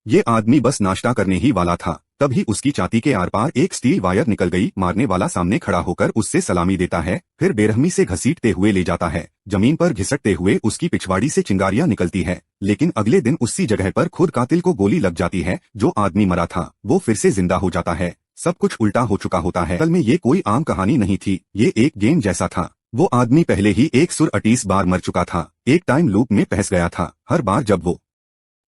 ये आदमी बस नाश्ता करने ही वाला था, तभी उसकी छाती के आर पार एक स्टील वायर निकल गई। मारने वाला सामने खड़ा होकर उससे सलामी देता है, फिर बेरहमी से घसीटते हुए ले जाता है। जमीन पर घिसटते हुए उसकी पिछवाड़ी से चिंगारियां निकलती है। लेकिन अगले दिन उसी जगह पर खुद कातिल को गोली लग जाती है। जो आदमी मरा था वो फिर से जिंदा हो जाता है। सब कुछ उल्टा हो चुका होता है। असल में ये कोई आम कहानी नहीं थी, ये एक गेम जैसा था। वो आदमी पहले ही 138 बार मर चुका था, एक टाइम लूप में फंस गया था। हर बार जब वो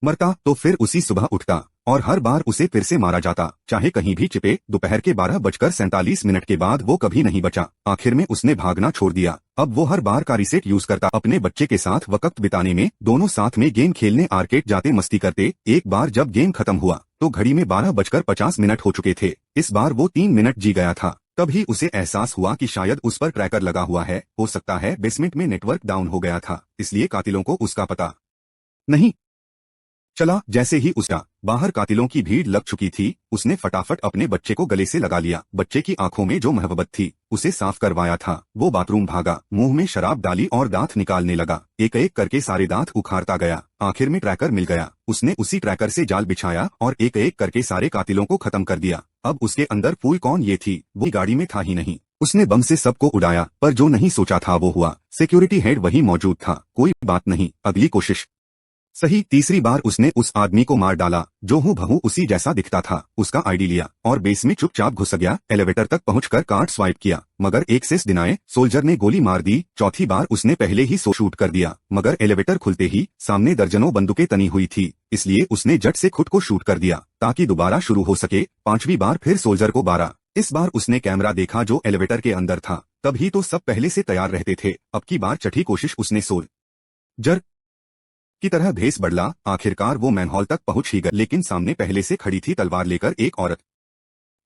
मरता तो फिर उसी सुबह उठता और हर बार उसे फिर से मारा जाता, चाहे कहीं भी छिपे। दोपहर के 12:47 के बाद वो कभी नहीं बचा। आखिर में उसने भागना छोड़ दिया। अब वो हर बार का रिसेट यूज करता अपने बच्चे के साथ वक्त बिताने में। दोनों साथ में गेम खेलने आर्केड जाते, मस्ती करते। एक बार जब गेम खत्म हुआ तो घड़ी में 12:50 हो चुके थे। इस बार वो 3 मिनट जी गया था। तभी उसे एहसास हुआ कि शायद उस पर ट्रैकर लगा हुआ है। हो सकता है बेसमेंट में नेटवर्क डाउन हो गया था, इसलिए कातिलों को उसका पता नहीं चला। जैसे ही उसका बाहर कातिलों की भीड़ लग चुकी थी, उसने फटाफट अपने बच्चे को गले से लगा लिया। बच्चे की आंखों में जो मोहब्बत थी उसे साफ करवाया था। वो बाथरूम भागा, मुंह में शराब डाली और दांत निकालने लगा। एक एक करके सारे दांत उखाड़ता गया। आखिर में ट्रैकर मिल गया। उसने उसी ट्रैकर से जाल बिछाया और एक एक करके सारे कातिलों को खत्म कर दिया। अब उसके अंदर फूल कौन ये थी, वो गाड़ी में था ही नहीं। उसने बम से सबको उड़ाया, पर जो नहीं सोचा था वो हुआ। सिक्योरिटी हेड वही मौजूद था। कोई बात नहीं, अगली कोशिश सही। तीसरी बार उसने उस आदमी को मार डाला जो हूबहू उसी जैसा दिखता था। उसका आईडी लिया और बेस में चुपचाप घुस गया। एलिवेटर तक पहुंचकर कार्ड स्वाइप किया, मगर एक्सेस डिनाय। सोल्जर ने गोली मार दी। चौथी बार उसने पहले ही शूट कर दिया, मगर एलिवेटर खुलते ही सामने दर्जनों बंदूकें तनी हुई थी, इसलिए उसने झट से खुद को शूट कर दिया ताकि दोबारा शुरू हो सके। पांचवी बार फिर सोल्जर को 12। इस बार उसने कैमरा देखा जो एलिवेटर के अंदर था। तभी तो सब पहले से तैयार रहते थे। अब की बार छठी कोशिश उसने सोल्जर की तरह भेस बदला। आखिरकार वो मैनहॉल तक पहुंच ही गए, लेकिन सामने पहले से खड़ी थी तलवार लेकर एक औरत।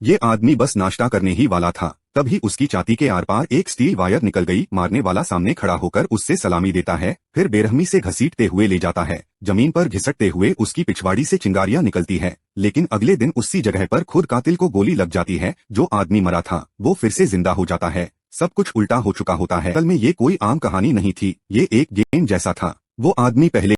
ये आदमी बस नाश्ता करने ही वाला था, तभी उसकी छाती के आर पार एक स्टील वायर निकल गई। मारने वाला सामने खड़ा होकर उससे सलामी देता है, फिर बेरहमी से घसीटते हुए ले जाता है। जमीन पर घिसटते हुए उसकी पिछवाड़ी से चिंगारियां निकलती है। लेकिन अगले दिन उसी जगह पर खुद कातिल को गोली लग जाती है। जो आदमी मरा था वो फिर से जिंदा हो जाता है। सब कुछ उल्टा हो चुका होता है। असल में ये कोई आम कहानी नहीं थी, ये एक गेम जैसा था। वो आदमी पहले